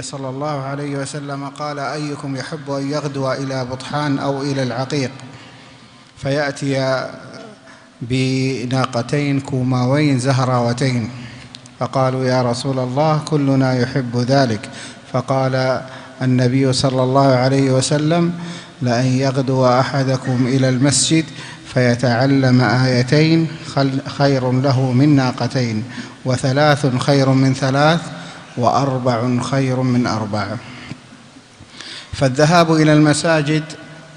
صلى الله عليه وسلم قال: أيكم يحب أن يغدو إلى بطحان أو إلى العقيق فيأتي بناقتين كوماوين زهراوتين؟ فقالوا: يا رسول الله كلنا يحب ذلك. فقال النبي صلى الله عليه وسلم: لأن يغدو أحدكم إلى المسجد فيتعلم آيتين خير له من ناقتين، وثلاث خير من ثلاث، وأربع خير من أربع. فالذهاب إلى المساجد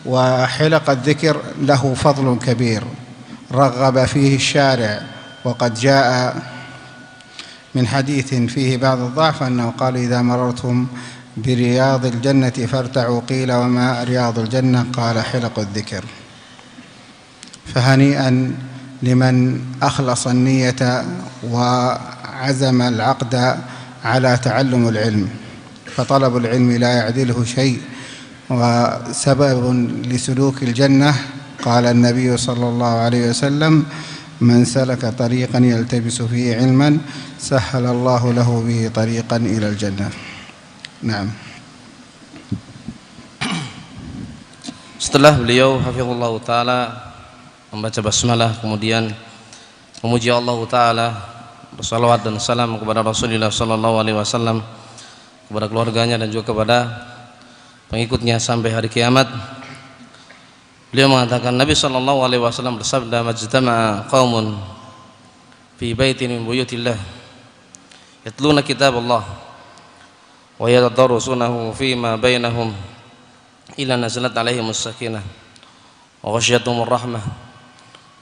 وحلق الذكر له فضل كبير رغب فيه الشارع، وقد جاء من حديث فيه بعض الضعف أنه قال: إذا مررتم برياض الجنة فارتعوا. قيل: وما رياض الجنة؟ قال: حلق الذكر. فهنيئا لمن أخلص النية وعزم العقد على تعلم العلم، فطلب العلم لا يعدله شيء وسبب لسلوك الجنة. قال النبي صلى الله عليه وسلم: من سلك طريقا يلتمس فيه علما سهل الله له به طريقا إلى الجنة. نعم. Setelah beliau hafizullah ta'ala membaca basmalah, kemudian memuji Allah ta'ala, bersalawat dan salam kepada Rasulullah sallallahu alaihi wasallam, kepada keluarganya dan juga kepada pengikutnya sampai hari kiamat, beliau mengatakan, Nabi sallallahu alaihi wasallam bersabda: majtama'a qaumun fi baitin min buyutillah yatluna kitaballah wa yatadarrasunahu fima bainahum ila nazalat alaihimus sakinah wa ghasyiyatuhumur rahmah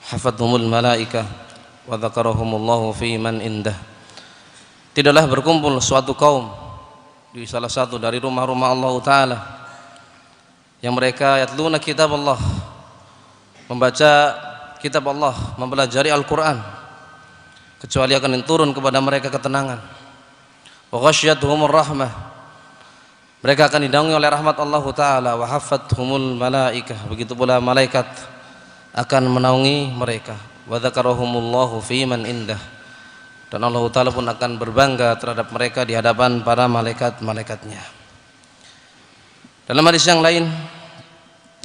hafadhumul malaikah wa dzakarahumullahu fi man indah. Tidaklah berkumpul suatu kaum di salah satu dari rumah-rumah Allah Ta'ala yang mereka yatluna kitab Allah, membaca kitab Allah, mempelajari Al-Quran, kecuali akan turun kepada mereka ketenangan. Wa ghasyiyatuhumur rahmah, mereka akan dinaungi oleh rahmat Allah Ta'ala. Wa hafathumul malaikah, begitu pula malaikat akan menaungi mereka. Wa dzakarahumullahu fi man indah, dan Allah Ta'ala pun akan berbangga terhadap mereka di hadapan para malaikat-malaikatnya. Dalam hadis yang lain,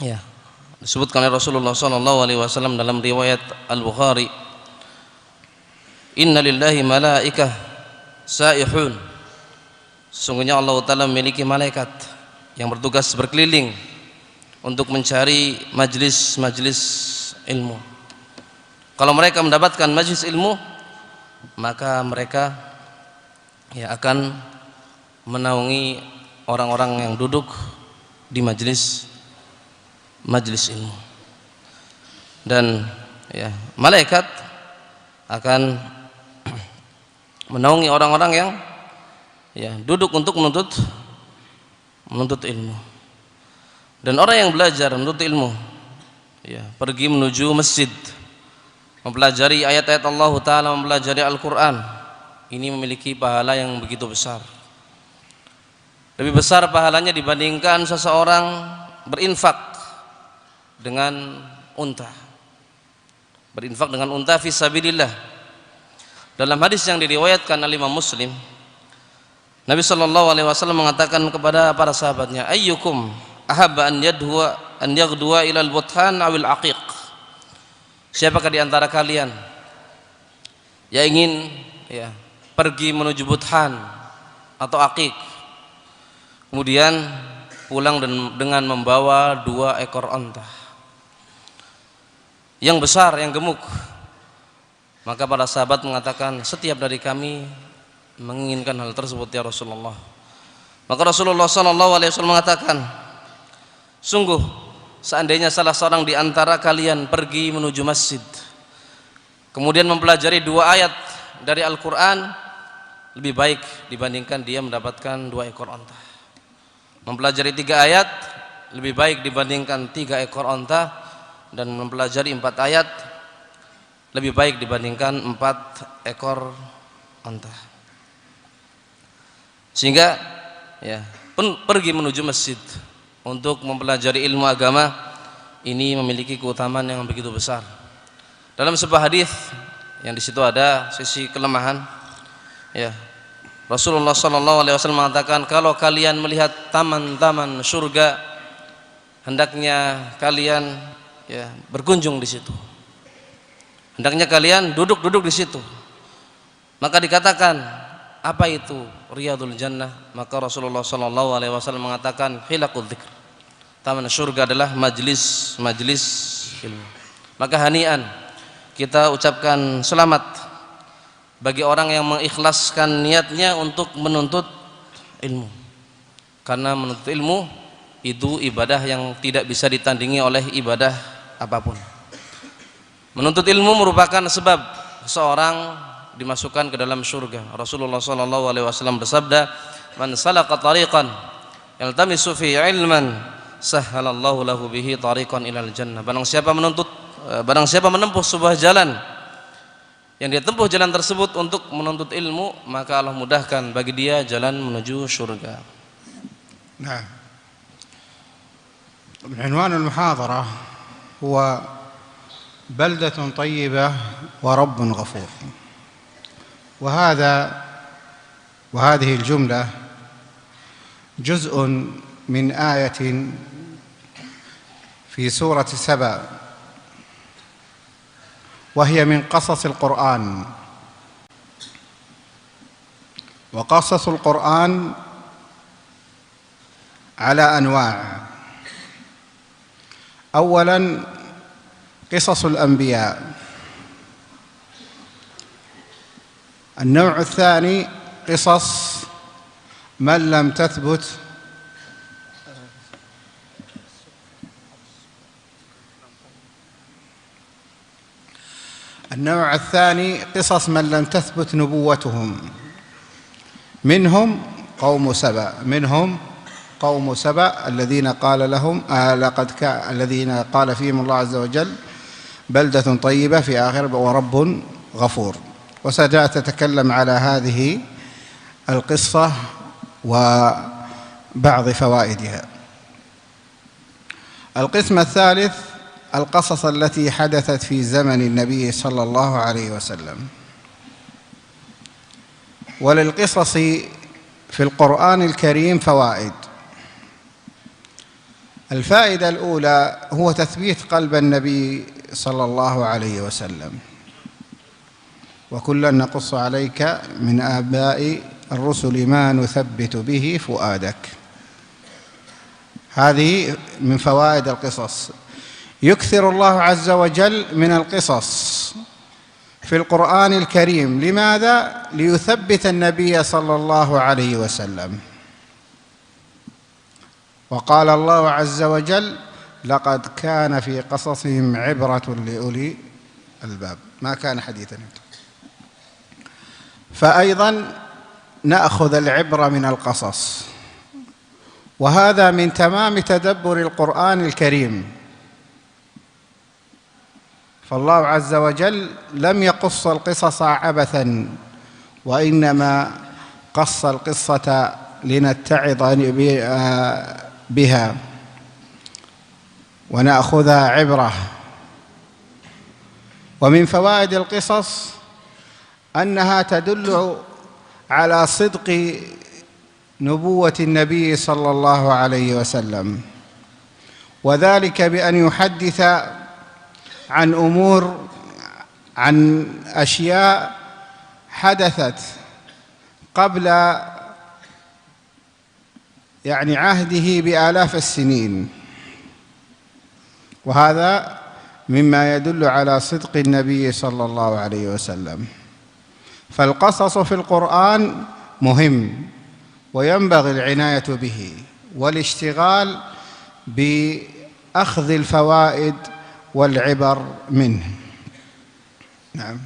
ya, disebutkan oleh Rasulullah sallallahu alaihi wasallam dalam riwayat Al-Bukhari, inna lillahi malaikah saihun, sesungguhnya Allah Ta'ala memiliki malaikat yang bertugas berkeliling untuk mencari majlis-majlis ilmu. Kalau mereka mendapatkan majlis ilmu, maka mereka akan menaungi orang-orang yang duduk di majlis ilmu. Dan malaikat akan menaungi orang-orang yang duduk untuk menuntut ilmu. Dan orang yang belajar menuntut ilmu, pergi menuju masjid, mempelajari ayat-ayat Allah Ta'ala, mempelajari Al-Quran, ini memiliki pahala yang begitu besar. Lebih besar pahalanya dibandingkan seseorang berinfak dengan unta. Berinfak dengan unta fi sabilillah. Dalam hadis yang diriwayatkan oleh Imam Muslim, Nabi sallallahu alaihi wasallam mengatakan kepada para sahabatnya, ayyukum ahabba an yaghdwa ila al-buthan awil aqiq. Siapakah di antara kalian yang ingin pergi menuju buthan atau aqiq, kemudian pulang dengan membawa 2 ekor onta yang besar, yang gemuk? Maka para sahabat mengatakan, setiap dari kami menginginkan hal tersebut ya Rasulullah. Maka Rasulullah SAW mengatakan, sungguh seandainya salah seorang di antara kalian pergi menuju masjid, kemudian mempelajari 2 ayat dari Al-Quran, lebih baik dibandingkan dia mendapatkan 2 ekor onta. Mempelajari 3 ayat lebih baik dibandingkan 3 ekor onta, dan mempelajari 4 ayat lebih baik dibandingkan 4 ekor onta. Sehingga pergi menuju masjid untuk mempelajari ilmu agama ini memiliki keutamaan yang begitu besar. Dalam sebuah hadis yang di situ ada sisi kelemahan, Rasulullah SAW mengatakan, kalau kalian melihat taman-taman surga, hendaknya kalian berkunjung di situ. Hendaknya kalian duduk-duduk di situ. Maka dikatakan, apa itu Riyadul Jannah? Maka Rasulullah SAW mengatakan, hilaqul dzikr. Taman surga adalah majlis ilmu. Maka hanian, kita ucapkan selamat bagi orang yang mengikhlaskan niatnya untuk menuntut ilmu. Karena menuntut ilmu itu ibadah yang tidak bisa ditandingi oleh ibadah apapun. Menuntut ilmu merupakan sebab seorang dimasukkan ke dalam surga. Rasulullah SAW bersabda, "Man salaka tariqan yaltamisu fi ilman, sahhalallahu lahu bihi tariqan ilal jannah." Barang siapa menempuh sebuah jalan, yang dia tempuh jalan tersebut untuk menuntut ilmu, maka Allah mudahkan bagi dia jalan menuju surga. Nah, عنوان المحاضرة هو بلدة طيبة ورب غفور. وهذه الجملة جزء من آية في سورة سبأ، وهي من قصص القرآن. وقصص القرآن على أنواع. أولاً قصص الأنبياء. النوع الثاني قصص من لم تثبت النوع الثاني قصص من لم تثبت نبوتهم، منهم قوم سبأ الذين قال لهم الذين قال فيهم الله عز وجل بلدة طيبة في آخر ورب غفور. وستتكلم على هذه القصة وبعض فوائدها. القسم الثالث القصص التي حدثت في زمن النبي صلى الله عليه وسلم. وللقصص في القرآن الكريم فوائد. الفائدة الأولى هو تثبيت قلب النبي صلى الله عليه وسلم. وكلا نقص عليك من آباء الرسل ما نثبت به فؤادك. هذه من فوائد القصص. يكثر الله عز وجل من القصص في القرآن الكريم. لماذا؟ ليثبت النبي صلى الله عليه وسلم. وقال الله عز وجل لقد كان في قصصهم عبرة لأولي الباب. ما كان حديثا. فأيضا نأخذ العبرة من القصص، وهذا من تمام تدبر القرآن الكريم. فالله عز وجل لم يقص القصص عبثا، وإنما قص القصة لنتعظ بها ونأخذها عبرة. ومن فوائد القصص أنها تدل على صدق نبوة النبي صلى الله عليه وسلم، وذلك بأن يحدث عن أشياء حدثت قبل عهده بآلاف السنين، وهذا مما يدل على صدق النبي صلى الله عليه وسلم. فالقصص في القرآن مهم، وينبغي العناية به والاشتغال بأخذ الفوائد والعبر منه. نعم.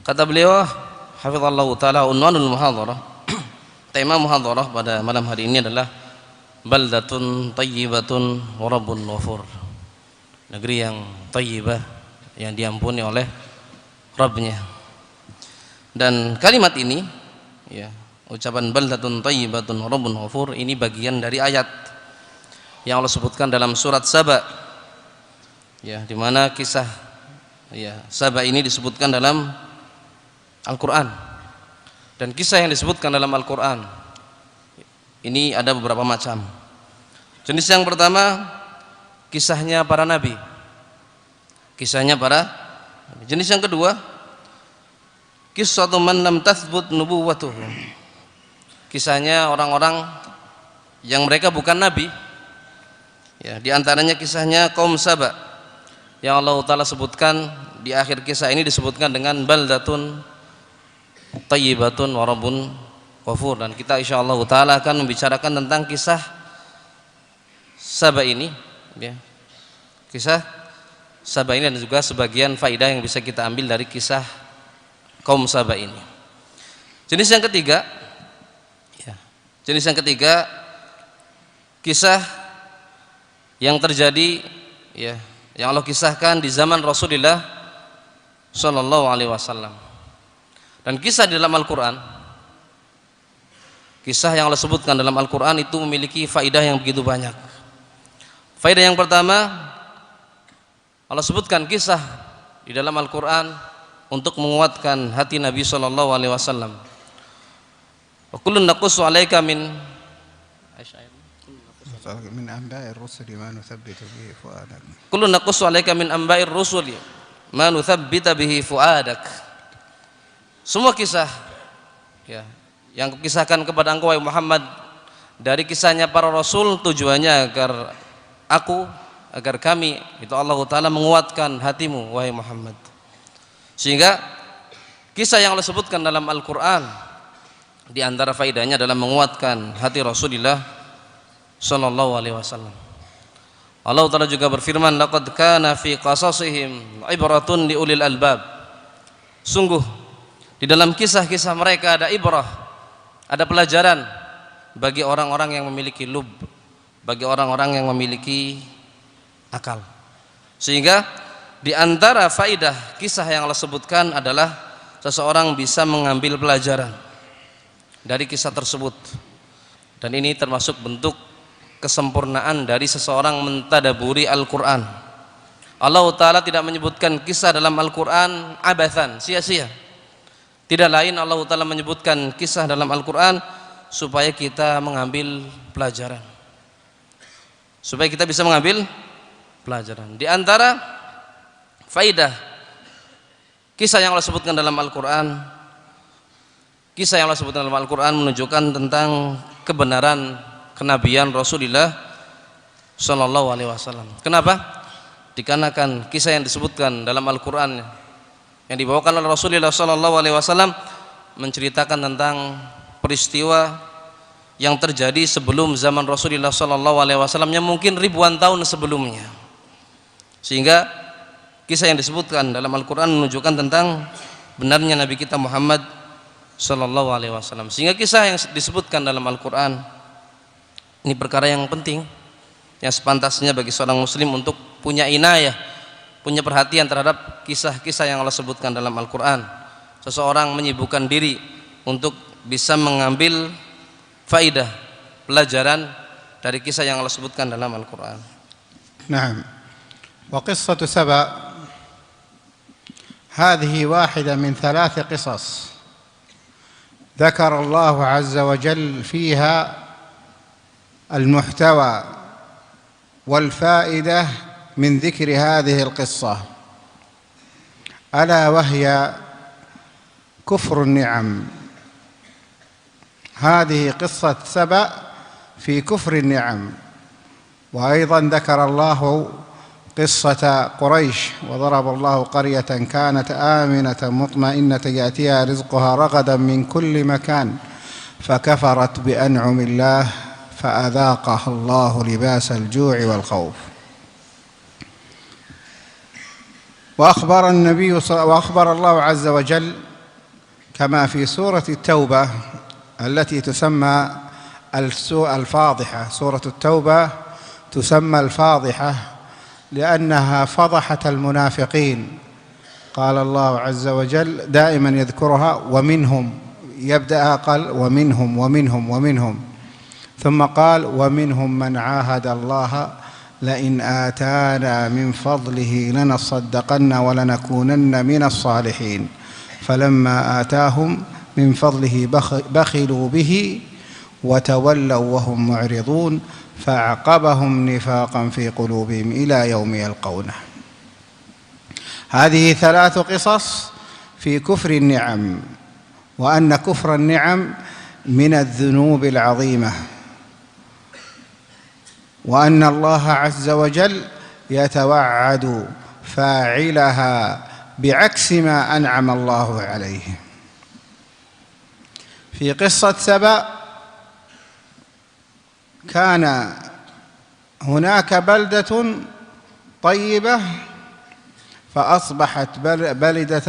Kata beliau, hafizallahu taala, unwanul muhadharah, tema muhadharah pada malam hari ini adalah baldatun thayyibatun wa rabbun ghafur. Negeri yang thayyibah, yang diampuni oleh Rabbnya. Dan kalimat ini, ucapan baldatun thayyibatun wa rabbun ghafur, ini bagian dari ayat yang Allah sebutkan dalam surat Saba, di mana kisah ya, Saba ini disebutkan dalam Al-Quran, dan kisah yang disebutkan dalam Al-Quran ini ada beberapa macam. Jenis yang pertama, kisahnya para nabi, kisahnya para nabi. Jenis yang kedua, kisatu man lam tathbut nubuwwatuhu, kisahnya orang-orang yang mereka bukan nabi, ya, di antaranya kisahnya kaum Saba yang Allah Ta'ala sebutkan di akhir kisah ini, disebutkan dengan baldatun tayyibatun wa rabbun ghafur. Dan kita insyaallah Ta'ala akan membicarakan tentang kisah Saba ini, ya, kisah Saba ini, dan juga sebagian faidah yang bisa kita ambil dari kisah kaum Saba ini. Jenis yang ketiga, ya, jenis yang ketiga, kisah yang terjadi, ya, yang Allah kisahkan di zaman Rasulullah Shallallahu Alaihi Wasallam. Dan kisah di dalam Al-Quran, kisah yang Allah sebutkan dalam Al-Quran itu memiliki faidah yang begitu banyak. Faidah yang pertama, Allah sebutkan kisah di dalam Al-Quran untuk menguatkan hati Nabi Shallallahu Alaihi Wasallam. Wa kullun naqussu 'alaika min anba'ir rusuli ma nuthabbitu bihi fuadak. Kullun naqussu 'alaika min anba'ir rusuli ma nuthabbita bihi fuadak. Semua kisah, ya, yang kukisahkan kepada engkau wahai Muhammad dari kisahnya para rasul, tujuannya agar kami, itu Allah Ta'ala, menguatkan hatimu wahai Muhammad. Sehingga kisah yang Allah sebutkan dalam Al-Quran, di antara faidahnya adalah menguatkan hati Rasulullah Sallallahu Alaihi Wasallam. Allah Ta'ala juga berfirman, laqad kana fi qasasihim ibratun li ulil albab. Sungguh di dalam kisah-kisah mereka ada ibrah, ada pelajaran bagi orang-orang yang memiliki lub, bagi orang-orang yang memiliki akal. Sehingga di antara faidah kisah yang Allah sebutkan adalah seseorang bisa mengambil pelajaran dari kisah tersebut, dan ini termasuk bentuk kesempurnaan dari seseorang mentadaburi Al-Quran. Allah Ta'ala tidak menyebutkan kisah dalam Al-Quran abathan, sia-sia. Tidak lain Allah Ta'ala menyebutkan kisah dalam Al-Quran supaya kita mengambil pelajaran, supaya kita bisa mengambil pelajaran. Di antara faidah kisah yang Allah sebutkan dalam Al-Quran, kisah yang Allah sebutkan dalam Al-Quran menunjukkan tentang kebenaran kenabian Rasulullah Sallallahu Alaihi Wasallam. Kenapa? Dikarenakan kisah yang disebutkan dalam Al-Quran yang dibawakan oleh Rasulullah Sallallahu Alaihi Wasallam menceritakan tentang peristiwa yang terjadi sebelum zaman Rasulullah Sallallahu Alaihi Wasallam, yang mungkin ribuan tahun sebelumnya. Sehingga kisah yang disebutkan dalam Al-Quran menunjukkan tentang benarnya Nabi kita Muhammad Sallallahu Alaihi Wasallam. Sehingga kisah yang disebutkan dalam Al-Quran ini perkara yang penting, yang sepantasnya bagi seorang muslim untuk punya inayah, punya perhatian terhadap kisah-kisah yang Allah sebutkan dalam Al-Quran. Seseorang menyibukkan diri untuk bisa mengambil faidah, pelajaran dari kisah yang Allah sebutkan dalam Al-Quran. Naam. Wa qissatu Saba hadhihi wahida min thalath qisas ذكر الله عز وجل فيها المحتوى والفائدة من ذكر هذه القصة، ألا وهي كفر النعم. هذه قصة سبأ في كفر النعم. وأيضا ذكر الله قصة قريش، وضرب الله قرية كانت آمنة مطمئنة يأتيها رزقها رغدا من كل مكان فكفرت بأنعم الله فأذاقها الله لباس الجوع والخوف. وأخبر الله عز وجل كما في سورة التوبة التي تسمى الفاضحة. سورة التوبة تسمى الفاضحة لأنها فضحت المنافقين. قال الله عز وجل دائما يذكرها ومنهم، يبدأ قال ومنهم ومنهم ومنهم، ثم قال ومنهم من عاهد الله لئن آتانا من فضله لنصدقن ولنكونن من الصالحين فلما آتاهم من فضله بخلوا به وتولوا وهم معرضون فأعقبهم نفاقا في قلوبهم إلى يوم يلقونه. هذه 3 قصص في كفر النعم، وأن كفر النعم من الذنوب العظيمة، وأن الله عز وجل يتوعد فاعلها بعكس ما أنعم الله عليه. في قصة سبأ كان هناك بلدة طيبة فأصبحت بلدة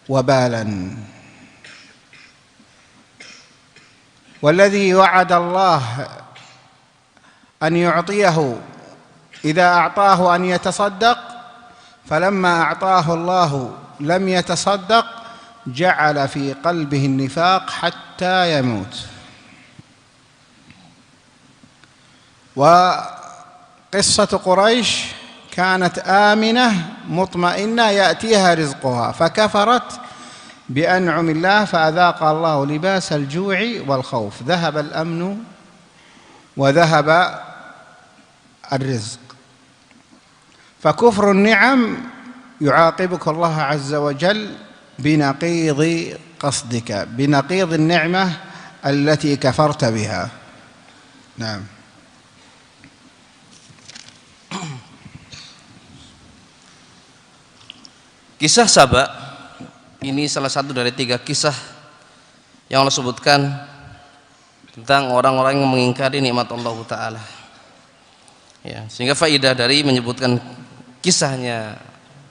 وبالا، والذي وعد الله أن يعطيه إذا أعطاه أن يتصدق، فلما أعطاه الله لم يتصدق، جعل في قلبه النفاق حتى يموت. وقصة قريش كانت آمنة مطمئنة يأتيها رزقها، فكفرت بأنعم الله فأذاق الله لباس الجوع والخوف، ذهب الأمن وذهب الرزق. فكفر النعم يعاقبك الله عز وجل بنقيض قصدك، بنقيض النعمة التي كفرت بها. نعم. Kisah Saba ini salah satu dari 3 kisah yang Allah sebutkan tentang orang-orang yang mengingkari nikmat Allah Ta'ala. Ya, sehingga faidah dari menyebutkan kisahnya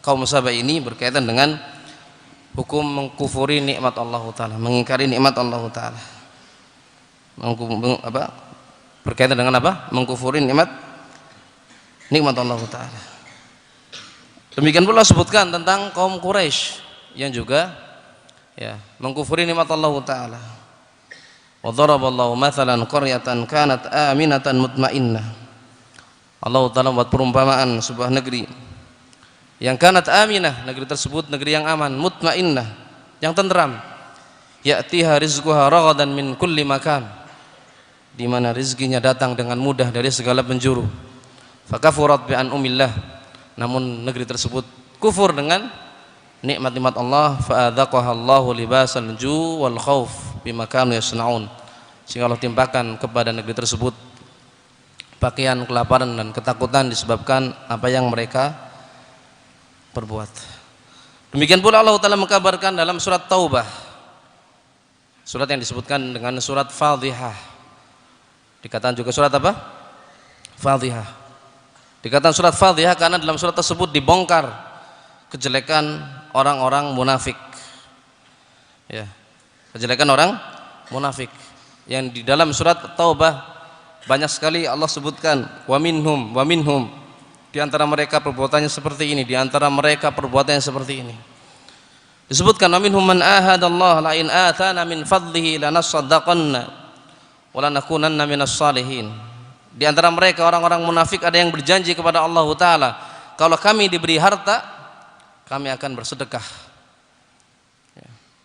kaum Saba ini berkaitan dengan hukum mengkufuri nikmat Allah Ta'ala, mengingkari nikmat Allah Ta'ala. Berkaitan dengan apa? Mengkufuri nikmat Allah Ta'ala. Demikian pula sebutkan tentang kaum Quraisy yang juga ya mengkufuri nikmat Allah Ta'ala. Wa daraballahu mathalan qaryatan kanat aminatan mutmainnah. Allah Ta'ala membuat perumpamaan sebuah negeri yang kanat aminah, negeri tersebut negeri yang aman, mutmainnah, yang tenteram. Ya'tiha rizquha ragadan min kulli makan, di mana rezekinya datang dengan mudah dari segala penjuru. Fakafurat bi an'umillah, namun negeri tersebut kufur dengan nikmat-nikmat Allah. Fa'adzaqaha Allahu libasal ju' wal khauf bima kanu yasnaun, sehingga Allah timpakan kepada negeri tersebut pakaian kelaparan dan ketakutan disebabkan apa yang mereka perbuat. Demikian pula Allah Ta'ala mengkabarkan dalam surat Taubah, surat yang disebutkan dengan surat Fadhihah. Dikatakan juga surat apa? Fadhihah. Dikatakan surat Fadhihah karena dalam surat tersebut dibongkar kejelekan orang-orang munafik. Ya, kejelekan orang munafik yang di dalam surat Taubah banyak sekali Allah sebutkan wa minhum di antara mereka perbuatannya seperti ini, di antara mereka perbuatannya seperti ini. Disebutkan wa minhum man ahadallah la in atana min fadlihi lanasaddaqanna wa lanakunanna minas salihin. Di antara mereka orang-orang munafik ada yang berjanji kepada Allah Ta'ala, kalau kami diberi harta kami akan bersedekah,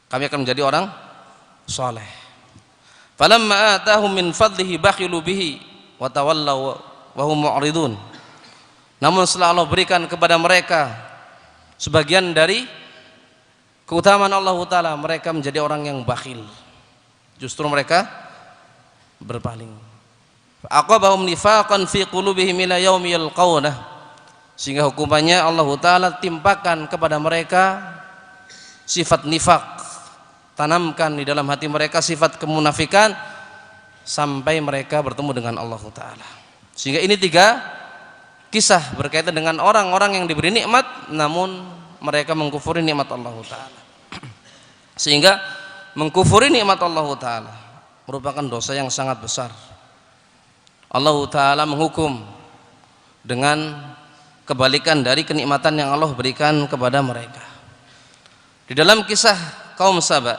kami akan menjadi orang saleh. Falamma atahum min fadlihi bakhilu bihi wa tawallaw wa hum mu'ridun. Namun setelah Allah berikan kepada mereka sebagian dari keutamaan Allah Ta'ala, mereka menjadi orang yang bakhil, justru mereka berpaling. Aqabahum nifaqan fi qulubihim ila yaumi yalqaunah, sehingga hukumannya Allah Ta'ala timpakan kepada mereka sifat nifaq, tanamkan di dalam hati mereka sifat kemunafikan sampai mereka bertemu dengan Allah Ta'ala. Sehingga ini 3 kisah berkaitan dengan orang-orang yang diberi nikmat namun mereka mengkufuri nikmat Allah Ta'ala. Sehingga mengkufuri nikmat Allah Ta'ala merupakan dosa yang sangat besar. Allah Ta'ala menghukum dengan kebalikan dari kenikmatan yang Allah berikan kepada mereka. Di dalam kisah kaum Saba,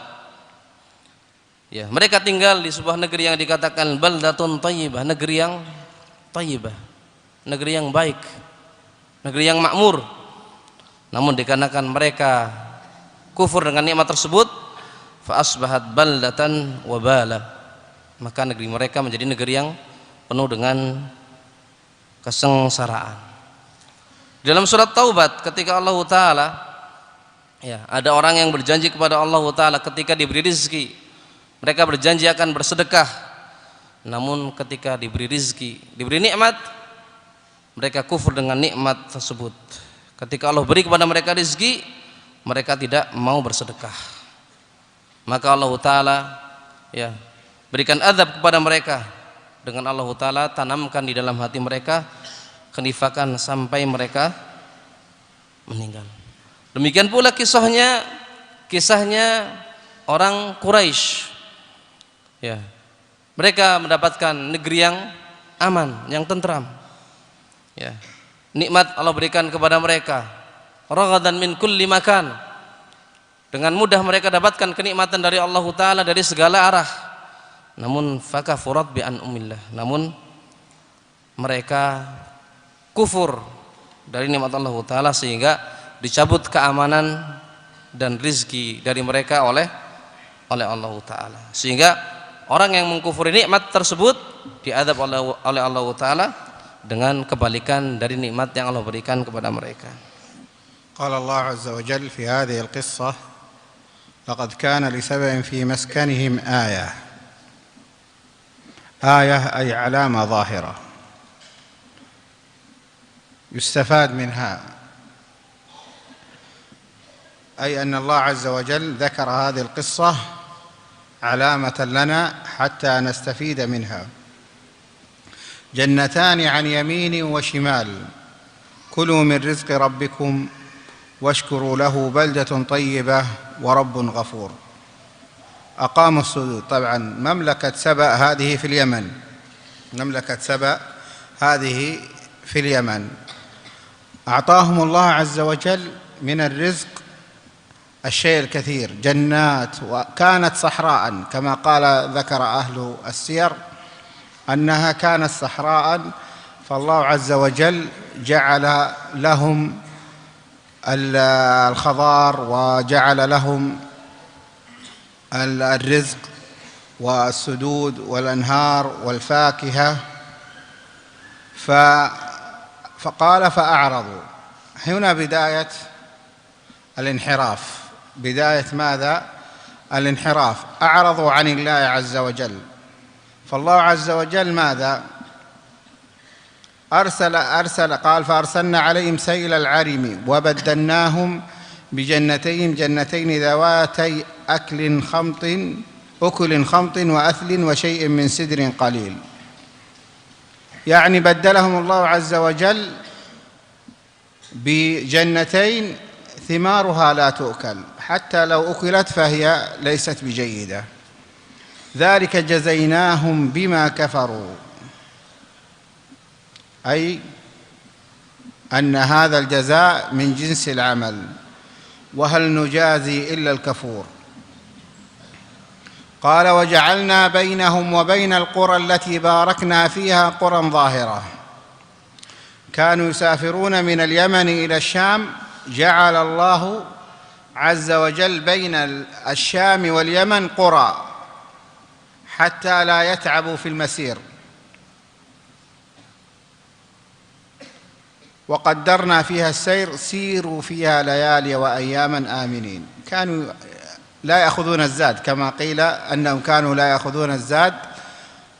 ya, mereka tinggal di sebuah negeri yang dikatakan baldatun thayyibah, negeri yang thayyibah, negeri yang baik, negeri yang makmur. Namun dikarenakan mereka kufur dengan nikmat tersebut, fa asbahat baldatan wa bala, maka negeri mereka menjadi negeri yang penuh dengan kesengsaraan. Dalam surat Taubat ketika Allah Ta'ala, ya, ada orang yang berjanji kepada Allah Ta'ala ketika diberi rezeki, mereka berjanji akan bersedekah. Namun ketika diberi rezeki, diberi nikmat, mereka kufur dengan nikmat tersebut. Ketika Allah beri kepada mereka rezeki, mereka tidak mau bersedekah. Maka Allah Ta'ala, ya, berikan azab kepada mereka dengan Allah Ta'ala tanamkan di dalam hati mereka kenifakan sampai mereka meninggal. Demikian pula kisahnya orang Quraisy. Ya, mereka mendapatkan negeri yang aman, yang tentram. Ya, nikmat Allah berikan kepada mereka. Raghadan min kulli makan. Dengan mudah mereka dapatkan kenikmatan dari Allah Ta'ala dari segala arah. Namun fakafurat bi an'umillah. Namun mereka kufur dari nikmat Allah Ta'ala sehingga dicabut keamanan dan rizki dari mereka oleh Allah Ta'ala. Sehingga orang yang mengkufuri nikmat tersebut diadab oleh Allah Ta'ala dengan kebalikan dari nikmat yang Allah berikan kepada mereka. Qala Allah Azza wa Jalla fi hadhihi al-qissah laqad kana li sab'in fi maskanihim ayah ay alama zahira يستفاد منها أي أن الله عز وجل ذكر هذه القصة علامة لنا حتى نستفيد منها. جنتان عن يمين وشمال كلوا من رزق ربكم واشكروا له بلدة طيبة ورب غفور. أقاموا السدود. طبعا مملكة سبأ هذه في اليمن، مملكة سبأ هذه في اليمن أعطاهم الله عز وجل من الرزق الشيء الكثير، جنات، وكانت صحراء كما قال ذكر أهل السير أنها كانت صحراء، فالله عز وجل جعل لهم الخضار وجعل لهم الرزق والسدود والأنهار والفاكهة. فقال فأعرضوا. هنا بداية الانحراف. بداية ماذا؟ الانحراف. أعرضوا عن الله عز وجل. فالله عز وجل ماذا؟ أرسل قال فأرسلنا عليهم سيل العرم وبدلناهم جنتين ذواتي أكل خمط وأثل وشيء من سدر قليل. يعني بدلهم الله عز وجل بجنتين ثمارها لا تؤكل، حتى لو أكلت فهي ليست بجيدة. ذلك جزيناهم بما كفروا، أي أن هذا الجزاء من جنس العمل، وهل نجازي إلا الكفور. قال وجعلنا بينهم وبين القرى التي باركنا فيها قرى ظاهرة. كانوا يسافرون من اليمن إلى الشام، جعل الله عز وجل بين الشام واليمن قرى حتى لا يتعبوا في المسير. وقدرنا فيها السير سيروا فيها ليالي وأياما آمنين. كانوا لا يأخذون الزاد، كما قيل أنهم كانوا لا يأخذون الزاد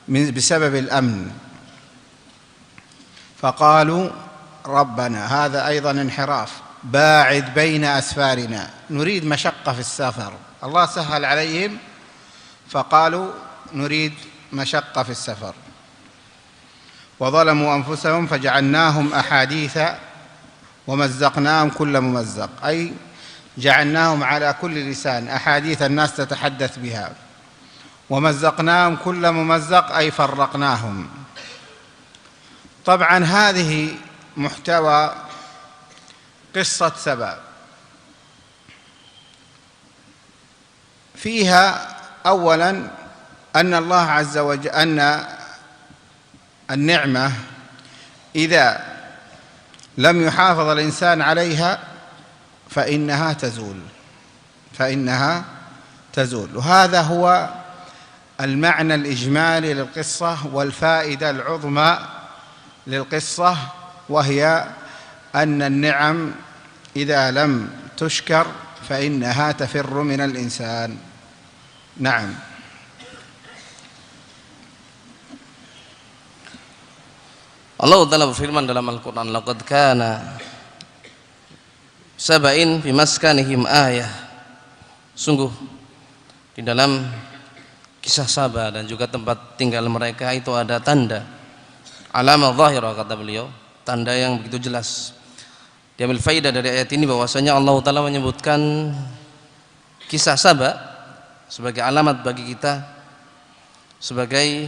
بسبب الأمن. فقالوا ربنا، هذا أيضا انحراف، باعد بين أسفارنا، نريد مشقة في السفر. الله سهل عليهم فقالوا نريد مشقة في السفر. وظلموا أنفسهم فجعلناهم أحاديث ومزقناهم كل ممزق، أي جعلناهم على كل لسان، أحاديث الناس تتحدث بها. ومزقناهم كل ممزق أي فرقناهم. طبعا هذه محتوى قصة سبأ. فيها أولا أن الله عز وجل أن النعمة إذا لم يحافظ الإنسان عليها فإنها تزول. وهذا هو المعنى الإجمالي للقصة والفائدة العظمى للقصة، وهي أن النعم إذا لم تشكر فإنها تفر من الإنسان. نعم. Allah Ta'ala berfirman dalam Al-Quran, laqad kana saba'in fi maskanihim ayah. Sungguh di dalam kisah Saba dan juga tempat tinggal mereka itu ada tanda, alamah zahirah kata beliau, tanda yang begitu jelas. Diambil faidah dari ayat ini bahwasanya Allah Ta'ala menyebutkan kisah Saba sebagai alamat bagi kita, sebagai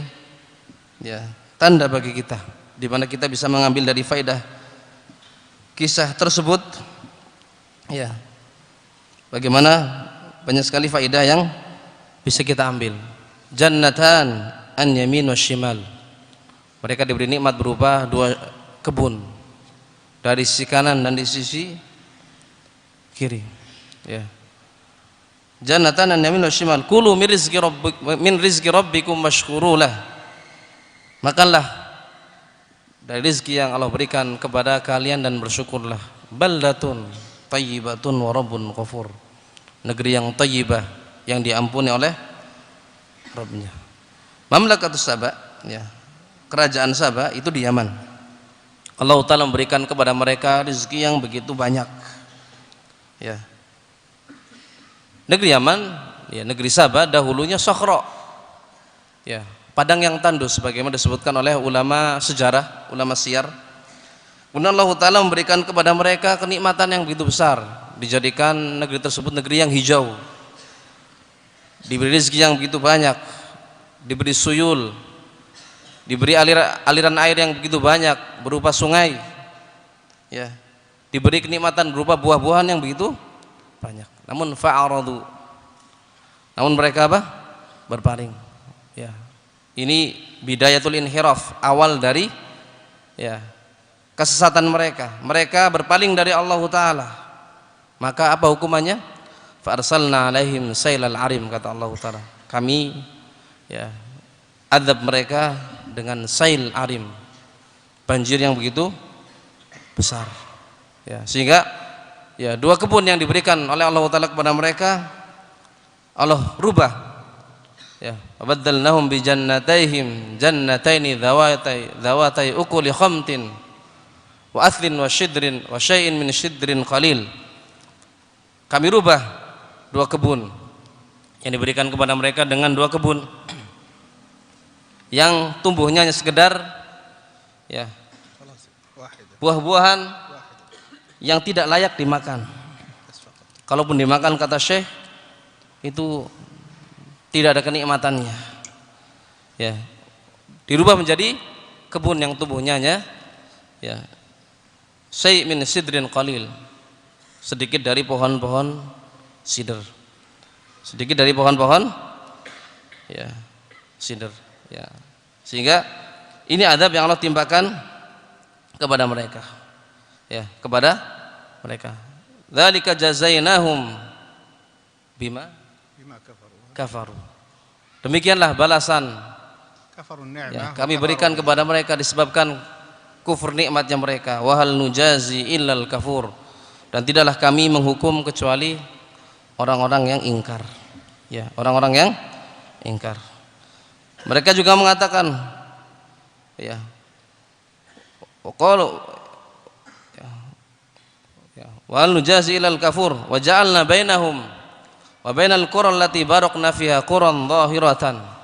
tanda bagi kita, di mana kita bisa mengambil dari faidah kisah tersebut, bagaimana banyak sekali faidah yang bisa kita ambil. Jannatan an yamin wa shimal, mereka diberi nikmat berupa dua kebun, dari sisi kanan dan di sisi kiri. Jannatan an yamin wa shimal, kulu min rizqi rabbikum washkurulah, makanlah dari rizki yang Allah berikan kepada kalian dan bersyukurlah. Baldatun tayyibatun wa rabbun ghafur, negeri yang tayyibah, yang diampuni oleh Rabbnya. Mamlakatus Saba, kerajaan Saba itu di Yaman. Allah Ta'ala memberikan kepada mereka rezeki yang begitu banyak. Negeri Yaman, negeri Saba dahulunya Sakhra, padang yang tandus sebagaimana disebutkan oleh ulama sejarah, ulama siyar. Kemudian Allah Ta'ala memberikan kepada mereka kenikmatan yang begitu besar, dijadikan negeri tersebut negeri yang hijau, diberi rezeki yang begitu banyak, diberi suyul, diberi aliran air yang begitu banyak berupa sungai, diberi kenikmatan berupa buah-buahan yang begitu banyak. Namun fa'aradu, namun mereka berpaling. Ini bidayatul inhiraf, awal dari kesesatan mereka. Mereka berpaling dari Allah Ta'ala. Maka apa hukumannya? Fa'arsalna alaihim sailal arim, kata Allah Ta'ala. Kami azab mereka dengan sail arim, banjir yang begitu besar. Sehingga dua kebun yang diberikan oleh Allah Ta'ala kepada mereka, Allah rubah. Wabaddalnahum bi jannataihim jannataini dhawatai ukuli khamtin wa athlin wa shidrin wa syai'in min shidrin qalil. Kami rubah dua kebun yang diberikan kepada mereka dengan dua kebun yang tumbuhnya hanya sekedar buah-buahan yang tidak layak dimakan. Kalaupun dimakan, kata Syekh, itu tidak ada kenikmatannya. Dirubah menjadi kebun yang tumbuhnya hanya syai' min sidrin qalil, sedikit dari pohon-pohon sidr, sedikit dari pohon-pohon sidr. Sehingga ini adab yang Allah timpakan kepada mereka, kepada mereka. Dzalika jazainahum bima kafaru. Demikianlah balasan kami berikan kepada mereka disebabkan kufur nikmatnya mereka. Wahal nujazi illal kafur, dan tidaklah kami menghukum kecuali orang-orang yang ingkar. Orang-orang yang ingkar. Mereka juga mengatakan, qalu wahal nujazi illal kafur wa ja'alna bainahum wa bainal qura allati barakna fiha quran dhahiratan.